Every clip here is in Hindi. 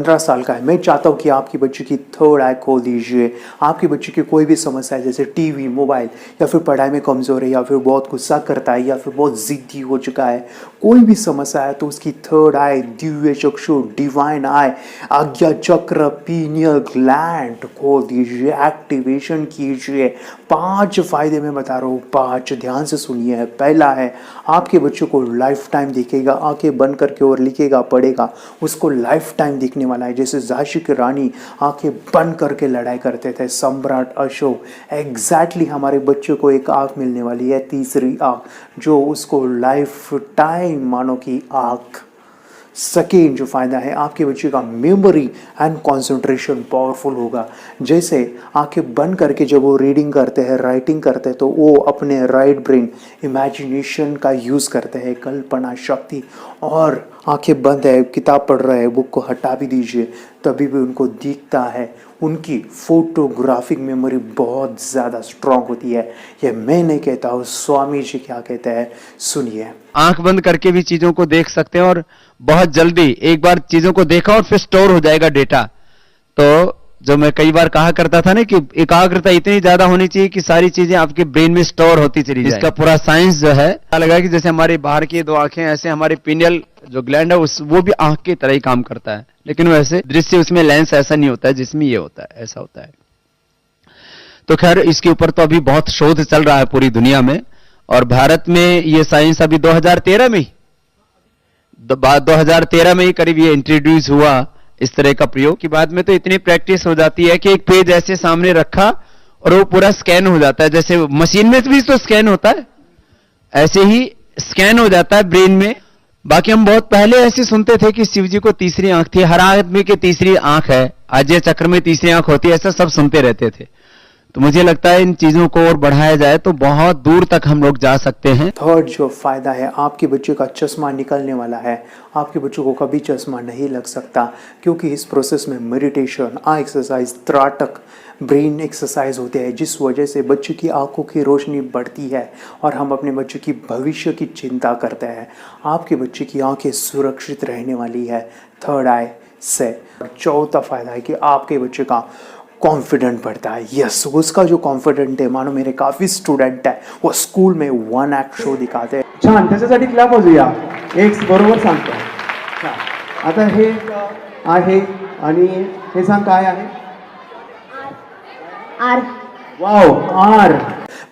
15 साल का है, मैं चाहता हूँ कि आपके बच्चे की थर्ड आई खोल दीजिए। आपके बच्चे की कोई भी समस्या है जैसे टीवी, मोबाइल, या फिर पढ़ाई में कमज़ोर है, या फिर बहुत गुस्सा करता है, या फिर बहुत ज़िद्दी हो चुका है, कोई भी समस्या है तो उसकी थर्ड आई, दिव्य चक्षु, डिवाइन आई, आज्ञा चक्र, पीनियल ग्लैंड खोल दीजिए, एक्टिवेशन कीजिए। 5 फायदे मैं बता रहा हूँ, 5, ध्यान से सुनिए। पहला है, आपके बच्चों को लाइफ टाइम दिखेगा, आंखें बंद करके और लिखेगा, पढ़ेगा, उसको लाइफ टाइम दिखने वाला है। जैसे झांसी की रानी आंखें बंद करके लड़ाई करते थे, सम्राट अशोक, एग्जैक्टली हमारे बच्चों को एक आंख मिलने वाली है, तीसरी आंख, जो उसको लाइफ टाइम मानो की आंख। सेकेंड जो फ़ायदा है, आपके बच्चे का मेमोरी एंड कंसंट्रेशन पावरफुल होगा। जैसे आंखें बंद करके जब वो रीडिंग करते हैं, राइटिंग करते हैं, तो वो अपने राइट ब्रेन इमेजिनेशन का यूज़ करते हैं, कल्पना शक्ति। और आंखें बंद है, किताब पढ़ रहे हैं, बुक को हटा भी दीजिए, तभी भी उनको दिखता है। उनकी फोटोग्राफिक मेमोरी बहुत ज़्यादा स्ट्रांग होती है। ये मैं नहीं कहता हूँ, स्वामी जी क्या कहते हैं, सुनिए। आंख बंद करके भी चीजों को देख सकते हैं और बहुत जल्दी एक बार चीजों को देखा और फिर स्टोर हो जाएगा डेटा। तो जो मैं कई बार कहा करता था ना कि एकाग्रता इतनी ज्यादा होनी चाहिए कि सारी चीजें आपके ब्रेन में स्टोर होती चली जाए। इसका पूरा साइंस जो है लगा कि जैसे हमारी बाहर की 2 आंखें, ऐसे हमारे पिनियल जो ग्लैंड है वो भी आंख की तरह ही काम करता है, लेकिन वैसे दृश्य उसमें लेंस ऐसा नहीं होता है जिसमें ये होता है, ऐसा होता है। तो खैर इसके ऊपर तो अभी बहुत शोध चल रहा है पूरी दुनिया में, और भारत में ये साइंस अभी 2013 में ही 2013 में ही करीब ये इंट्रोड्यूस हुआ इस तरह का प्रयोग। की बाद में तो इतनी प्रैक्टिस हो जाती है कि एक पेज ऐसे सामने रखा और वो पूरा स्कैन हो जाता है, जैसे मशीन में भी तो स्कैन होता है, ऐसे ही स्कैन हो जाता है ब्रेन में। बाकी हम बहुत पहले ऐसे सुनते थे कि शिव जी को तीसरी आंख थी, हर आदमी की तीसरी आंख है, अजय चक्र में तीसरी आंख होती है, ऐसा सब सुनते रहते थे। तो मुझे लगता है इन चीजों को और बढ़ाया जाए तो बहुत दूर तक हम लोग जा सकते हैं। थर्ड जो फायदा है, आपके बच्चे का चश्मा निकलने वाला है। आपके बच्चों को कभी चश्मा नहीं लग सकता, क्योंकि इस प्रोसेस में मेडिटेशन, आई एक्सरसाइज, त्राटक, ब्रेन एक्सरसाइज होते हैं, जिस वजह से बच्चे की आंखों की रोशनी बढ़ती है और हम अपने बच्चे की भविष्य की चिंता करते हैं। आपके बच्चे की आंखें सुरक्षित रहने वाली है थर्ड आई से। चौथा फायदा है कि आपके बच्चे का कॉन्फिडेंट बढ़ता है। यस, उसका जो कॉन्फिडेंट है, मानो मेरे काफ़ी स्टुडंट आहे, वो स्कूल में 1 ॲक्ट शो दिखाते हैं। छान, त्याच्यासाठी क्लॅप वाजूया, एक बरोबर सांगतो। छान, आता हे आहे आणि हे सांग काय आहे? आर। Wow, R.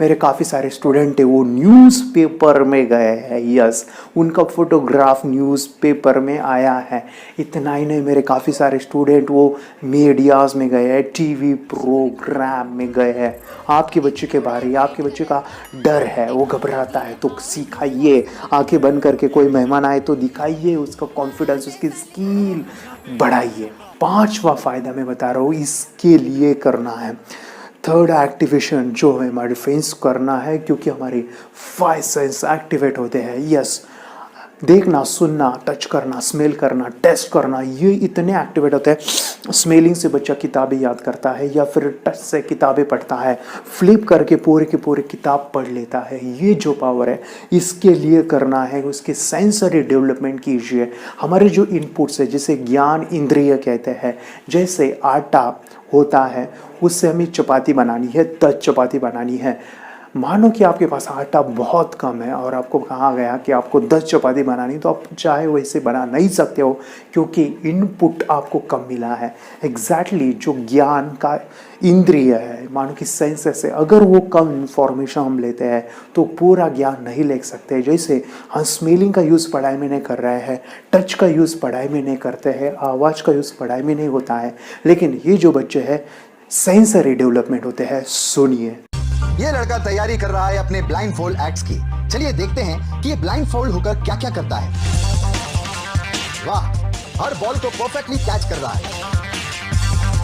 मेरे काफ़ी सारे स्टूडेंट है वो न्यूज़पेपर में गए हैं। यस, उनका फोटोग्राफ न्यूज़पेपर में आया है। इतना ही नहीं, मेरे काफ़ी सारे स्टूडेंट वो मीडियाज़ में गए हैं, टीवी प्रोग्राम में गए हैं। आपके बच्चे के बारे, आपके बच्चे का डर है, वो घबराता है, तो सिखाइए। आंखें बंद करके कोई मेहमान आए तो दिखाइए, उसका कॉन्फिडेंस, उसकी स्किल बढ़ाइए। 5वां फायदा मैं बता रहा हूँ, इसके लिए करना है। थर्ड एक्टिवेशन जो है हमारे फेस करना है, क्योंकि हमारे 5 सेंस एक्टिवेट होते हैं। यस, देखना, सुनना, टच करना, स्मेल करना, टेस्ट करना, ये इतने एक्टिवेट होते हैं। स्मेलिंग से बच्चा किताबें याद करता है, या फिर टच से किताबें पढ़ता है, फ्लिप करके पूरे की पूरे किताब पढ़ लेता है। ये जो पावर है, इसके लिए करना है, उसके सेंसरी डेवलपमेंट कीजिए। हमारे जो इनपुट्स है, जिसे ज्ञान इंद्रिय कहते हैं, जैसे आटा होता है, उससे हमें चपाती बनानी है, 10 चपाती बनानी है। मानो कि आपके पास आटा बहुत कम है और आपको कहा गया कि आपको 10 चपाती बनानी, तो आप चाहे वैसे बना नहीं सकते हो, क्योंकि इनपुट आपको कम मिला है। एग्जैक्टली जो ज्ञान का इंद्रिय है, मानो कि सेंसेस है, अगर वो कम इंफॉर्मेशन हम लेते हैं तो पूरा ज्ञान नहीं ले सकते। जैसे हम स्मेलिंग का यूज़ पढ़ाई में नहीं कर रहे हैं, टच का यूज़ पढ़ाई में नहीं करते हैं, आवाज़ का यूज़ पढ़ाई में नहीं होता है, लेकिन ये जो बच्चे हैं सेंसरी डेवलपमेंट होते हैं। सुनिए। ये लड़का तैयारी कर रहा है अपने ब्लाइंड फोल्ड एक्ट्स की। चलिए देखते हैं कि ये ब्लाइंड फोल्ड होकर क्या क्या करता है। वाह, हर बॉल को परफेक्टली कैच कर रहा है।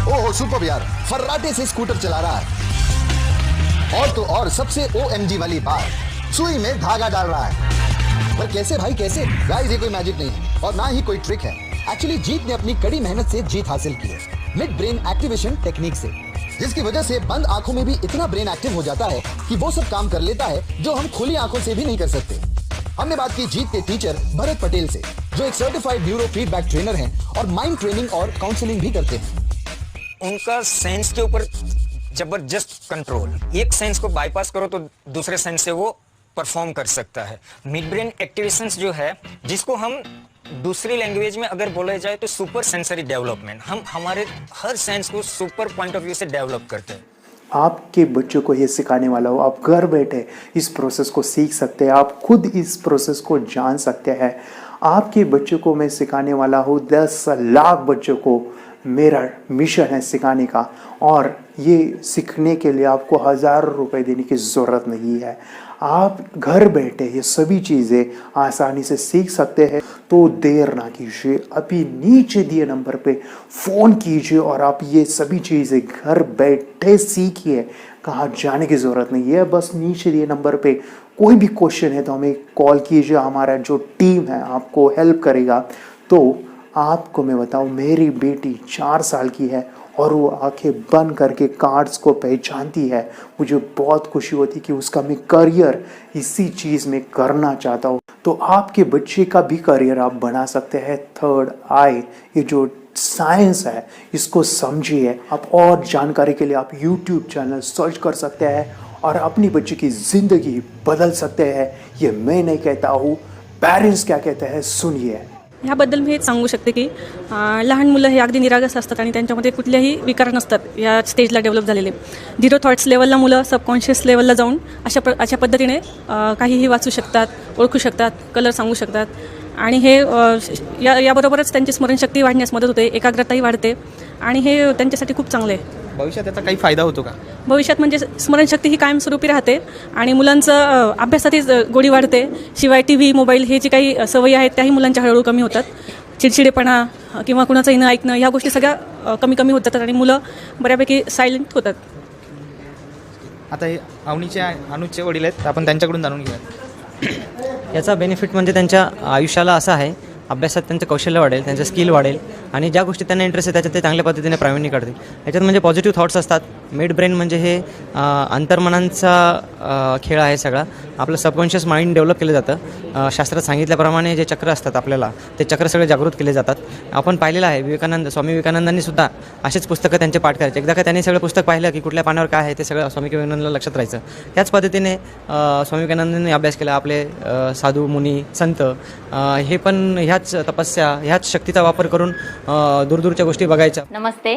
ओहो सुपर यार, फर्राटे से स्कूटर चला रहा है। और तो और सबसे OMG वाली बात, सुई में धागा डाल रहा है। पर कैसे भाई, कैसे? गाइस, ये कोई मैजिक नहीं है और ना ही कोई ट्रिक है। एक्चुअली जीत ने अपनी कड़ी मेहनत से जीत हासिल की है, मिड ब्रेन एक्टिवेशन टेक्निक से, जिसकी वजह से बंद आंखों में भी इतना ब्रेन एक्टिव हो जाता है कि वो सब काम कर लेता है जो हम खुली आंखों से भी नहीं कर सकते। हमने बात की जीत के टीचर भरत पटेल से, जो एक सर्टिफाइड न्यूरो फीडबैक ट्रेनर हैं और माइंड ट्रेनिंग और काउंसलिंग भी करते हैं। उनका सेंस के ऊपर जबरदस्त कंट्रोल, एक सेंस को बाईपास करो तो दूसरे सेंस से वो परफॉर्म कर सकता है। मिड ब्रेन एक्टिवेशंस जो है, जिसको हम दूसरी लैंग्वेज में अगर बोला जाए तो सुपर सेंसरी डेवलपमेंट, हम हमारे हर सेंस को सुपर पॉइंट ऑफ व्यू से डेवलप करते हैं। आपके बच्चों को ये सिखाने वाला हो, आप घर बैठे इस प्रोसेस को सीख सकते हैं, आप खुद इस प्रोसेस को जान सकते हैं। आपके बच्चों को मैं सिखाने वाला हूँ, 10 लाख बच्चों को मेरा मिशन है सिखाने का, और ये सीखने के लिए आपको हज़ारों रुपए देने की ज़रूरत नहीं है। आप घर बैठे ये सभी चीज़ें आसानी से सीख सकते हैं। तो देर ना कीजिए, अभी नीचे दिए नंबर पे फ़ोन कीजिए और आप ये सभी चीज़ें घर बैठे सीखिए। कहाँ जाने की ज़रूरत नहीं है, बस नीचे दिए नंबर पे कोई भी क्वेश्चन है तो हमें कॉल कीजिए, हमारा जो टीम है आपको हेल्प करेगा। तो आपको मैं बताऊं, मेरी बेटी 4 साल की है और वो आंखें बंद करके कार्ड्स को पहचानती है। मुझे बहुत खुशी होती कि उसका मैं करियर इसी चीज़ में करना चाहता हूँ। तो आपके बच्चे का भी करियर आप बना सकते हैं। थर्ड आई, ये जो साइंस है इसको समझिए। आप और जानकारी के लिए आप YouTube चैनल सर्च कर सकते हैं और अपनी बच्चे की ज़िंदगी बदल सकते हैं। ये मैं नहीं कहता हूँ, पेरेंट्स क्या कहते हैं सुनिए। ह्याबद्दल मी हेच सांगू शकते की लहान मुलं हे अगदी निरागस असतात आणि त्यांच्यामध्ये कुठल्याही विकार नसतात या स्टेजला डेव्हलप झालेले। 0 थॉट्स लेवलला मुलं सबकॉन्शियस लेवलला जाऊन अशा पद्धतीने काहीही वाचू शकतात, ओळखू शकतात, कलर सांगू शकतात आणि हे याबरोबरच त्यांची स्मरणशक्ती वाढण्यास मदत होते, एकाग्रताही वाढते आणि हे त्यांच्यासाठी खूप चांगलं आहे। भविष्यात त्याचा काही फायदा होतो का? भविष्यात म्हणजे स्मरणशक्ती ही कायमस्वरूपी राहते आणि मुलांचं अभ्यासातही गोडी वाढते। शिवाय TV, मोबाईल हे जी काही सवयी आहेत त्याही मुलांच्या हळूहळू कमी होतात। चिडचिडेपणा किंवा कुणाचंही न ऐकणं ह्या गोष्टी सगळ्या कमी होत जातात आणि मुलं बऱ्यापैकी सायलेंट होतात। आता हे अनुचे वडील आहेत, आपण त्यांच्याकडून जाणून घेऊया। याचा बेनिफिट म्हणजे त्यांच्या आयुष्याला असा आहे, अभ्यासात त्यांचं कौशल्य वाढेल, त्यांचं स्किल वाढेल आणि ज्या गोष्टी त्यांना इंटरेस्ट आहे त्याच्यात ते चांगल्या पद्धतीने प्रावीण्य काढतील। याच्यात म्हणजे पॉझिटिव्ह थॉट्स असतात। मिड ब्रेन म्हणजे हे अंतर्मनांचा खेळ आहे सगळा। आपलं सबकॉन्शियस माइंड डेव्हलप केलं जातं। शास्त्रात सांगितल्याप्रमाणे जे चक्र असतात आपल्याला, ते चक्र सगळे जागृत केले जातात। आपण पाहिलेलं आहे स्वामी विवेकानंदांनी सुद्धा असेच पुस्तकं त्यांचे पाठ करायचे। एकदा का त्यांनी सगळं पुस्तक पाहिलं की कुठल्या पानावर काय आहे ते सगळं स्वामी विवेकानंदांना लक्षात राहायचं। त्याच पद्धतीने स्वामी विवेकानंदांनी अभ्यास केला। आपले साधू मुनी संत हे पण ह्याच तपस्या, ह्याच शक्तीचा वापर करून दूरदूरच्या गोष्टी बघायच्या। नमस्ते,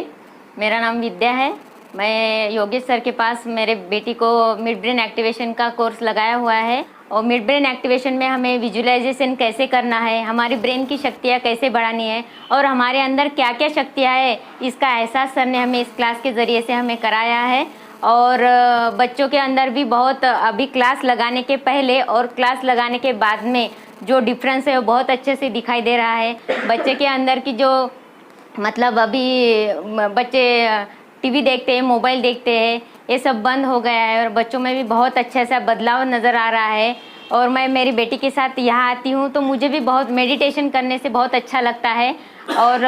मेरा नाम विद्या है। मैं योगेश सर के पास मेरे बेटी को मिड ब्रेन एक्टिवेशन का कोर्स लगाया हुआ है और मिड ब्रेन एक्टिवेशन में हमें विजुअलाइजेशन कैसे करना है, हमारी ब्रेन की शक्तियाँ कैसे बढ़ानी है और हमारे अंदर क्या क्या शक्तियाँ है, इसका एहसास सर ने हमें इस क्लास के ज़रिए से हमें कराया है। और बच्चों के अंदर भी बहुत अभी क्लास लगाने के पहले और क्लास लगाने के बाद में जो डिफरेंस है वो बहुत अच्छे से दिखाई दे रहा है। बच्चे के अंदर की जो मतलब अभी बच्चे TV देखते हैं, मोबाइल देखते हैं, ये सब बंद हो गया है और बच्चों में भी बहुत अच्छा सा बदलाव नज़र आ रहा है। और मैं मेरी बेटी के साथ यहाँ आती हूँ तो मुझे भी बहुत मेडिटेशन करने से बहुत अच्छा लगता है। और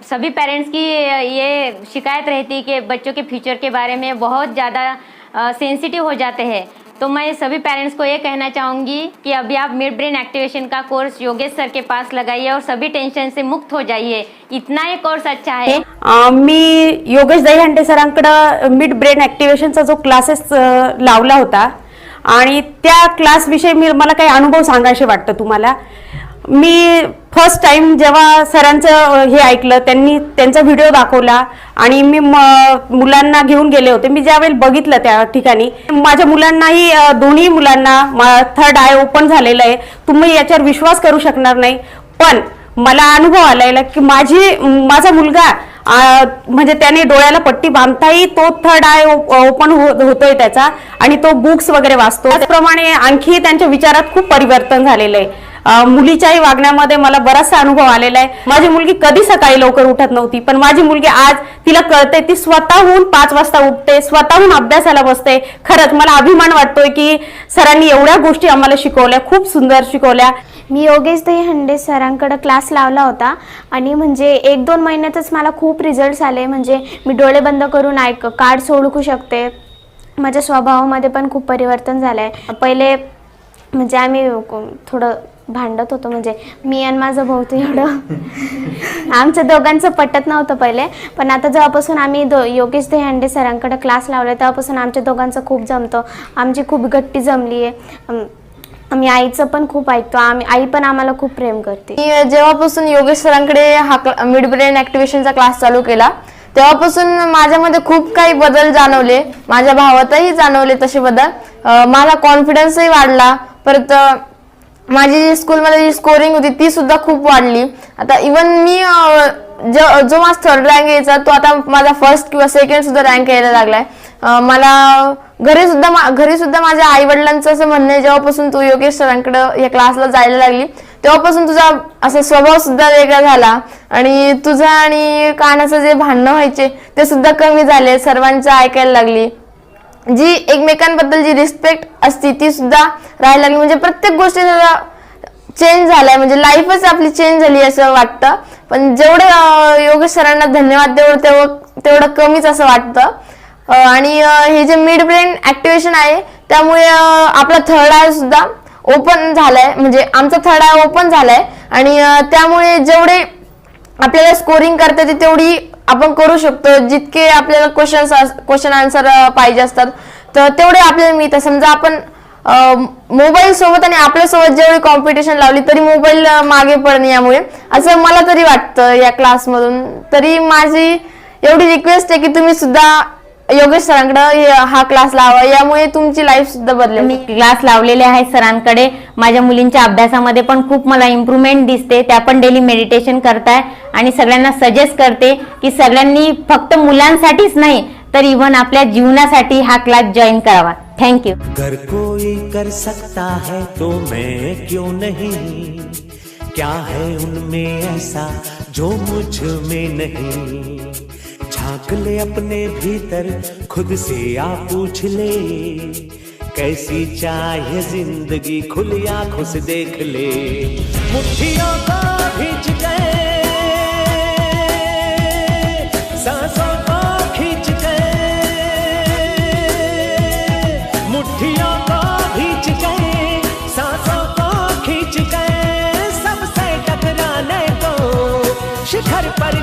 सभी पेरेंट्स की ये शिकायत रहती है कि बच्चों के फ्यूचर के बारे में बहुत ज़्यादा सेंसिटिव हो जाते हैं। तो मैं सभी पेरेंट्स को ये कहना चाहूँगी कि अभी आप मिड ब्रेन एक्टिवेशन का कोर्स योगेश सर के पास लगाइए और सभी टेंशन से मुक्त हो जाइए। इतना ये कोर्स अच्छा है। मी योगेश दहीहंडे सरांकडे मिड ब्रेन ॲक्टिव्हेशनचा जो क्लासेस लावला होता आणि त्या क्लासविषयी मला काही अनुभव सांगायचे वाटतं तुम्हाला। मी फर्स्ट टाइम जेव्हा सरांचं हे ऐकलं, त्यांनी त्यांचा व्हिडिओ दाखवला आणि मी मुलांना घेऊन गेले होते। मी ज्यावेळी बघितलं त्या ठिकाणी माझ्या मुलांनाही, दोन्ही मुलांना थर्ड आय ओपन झालेलं आहे। तुम्ही याच्यावर विश्वास करू शकणार नाही, पण मला अनुभव आलेला की माझा मुलगा म्हणजे त्याने डोळ्याला पट्टी बांधताही तो थर्ड आय ओपन होतोय त्याचा आणि तो बुक्स वगैरे वाचतो। त्याचप्रमाणे आणखी त्यांच्या विचारात खूप परिवर्तन झालेलं आहे। मुलीच्याही वागण्यामध्ये मला बराचसा अनुभव आलेला आहे। माझी मुलगी कधी सकाळी लवकर उठत नव्हती, पण माझी मुलगी आज तिला कळते, ती स्वतःहून 5 वाजता उठते, स्वतःहून अभ्यासाला बसते। खरंच मला अभिमान वाटतोय की सरांनी एवढ्या गोष्टी आम्हाला शिकवल्या, खूप सुंदर शिकवल्या। मी योगेश दहीहंडे सरांकडे क्लास लावला होता आणि म्हणजे 1-2 महिन्यातच मला खूप रिझल्ट्स आले। म्हणजे मी डोळे बंद करून कार्ड्स ओळखू शकते। माझ्या स्वभावामध्ये पण खूप परिवर्तन झालं आहे। पहिले म्हणजे आम्ही थोडं भांडत होतो. म्हणजे मी आणि माझं भाऊ तर एवढं आमच्या दोघांचं पटत नव्हतं पहिले, पण आता जेव्हापासून आम्ही योगेश देहांडे सरांकडे क्लास लावले तेव्हापासून आमच्या दोघांचं खूप जमतं. आमची खूप गट्टी जमली आहे. आम्ही आईचं पण खूप ऐकतो. आई पण आम्हाला खूप प्रेम करते. मी जेव्हापासून योगेश सरांकडे हा मिड ब्रेन ॲक्टिव्हेशनचा क्लास चालू केला तेव्हापासून माझ्यामध्ये खूप काही बदल जाणवले. माझ्या भावातही जाणवले तसे बदल. माझा कॉन्फिडन्सही वाढला. परत माझी जी स्कूलमध्ये जी स्कोरिंग होती ती सुद्धा खूप वाढली. आता इवन मी जो माझा 3rd रँक यायचा तो आता माझा 1st किंवा 2nd सुद्धा रँक यायला लागलाय. मला घरी सुद्धा माझ्या आई वडिलांचं असं म्हणणं आहे, जेव्हापासून तू योगेश सरांकडे या क्लासला जायला लागली तेव्हापासून तुझा असा स्वभाव सुद्धा वेगळा झाला आणि तुझा आणि कानाचं जे भांडणं व्हायचे ते सुद्धा कमी झाले. सर्वांचं ऐकायला लागली. जी एकमेकांबद्दल जी रिस्पेक्ट असती ती सुद्धा राहायला लागली. म्हणजे प्रत्येक गोष्टी चेंज झालाय. म्हणजे लाईफच आपली चेंज झाली असं वाटतं. पण जेवढं योगेश सरांना धन्यवाद तेवढं कमीच असं वाटतं. आणि हे जे मिड ब्रेन ॲक्टिव्हेशन आहे त्यामुळे आपला 3rd आय सुद्धा ओपन झालाय. म्हणजे आमचा 3rd आय ओपन झालाय आणि त्यामुळे जेवढे आपल्याला स्कोरिंग करता येते तेवढी आपण करू शकतो. जितके आपल्याला क्वेश्चन आन्सर पाहिजे असतात तर तेवढे आपल्याला मिळतात. समजा आपण मोबाईल सोबत आणि आपल्यासोबत जेवढी कॉम्पिटिशन लावली तरी मोबाईल मागे पडणे यामुळे असं मला तरी वाटतं या क्लासमधून. तरी माझी एवढी रिक्वेस्ट आहे की तुम्ही सुद्धा योगेश सरांकडे हा क्लास लावा. यामुळे तुमची लाईफ सुद्धा बदलेल. मी क्लास लावलेले आहे सरांकडे. माझ्या मुलींच्या अभ्यासामध्ये पण खूप मला इम्प्रूव्हमेंट दिसते. त्या पण डेली मेडिटेशन करताय आणि सगळ्यांना सजेस्ट करते की सगळ्यांनी फक्त मुलांसाठीच नाही तर इव्हन आपल्या जीवनासाठी हा क्लास जॉईन करावा. थँक्यू. अगर कोई कर सकता है तो मैं क्यों नहीं, क्या है उनमें ऐसा जो मुझ में नहीं. झांक ले अपने भीतर खुद से आ पूछ ले, कैसी चाहे जिंदगी खुली आंखों से देख ले. मुट्ठियों को खींच गए, सांसों को खींच गए, मुट्ठियों को खींच गए, सांसों को खींच गए. सबसे टकराने को शिखर पर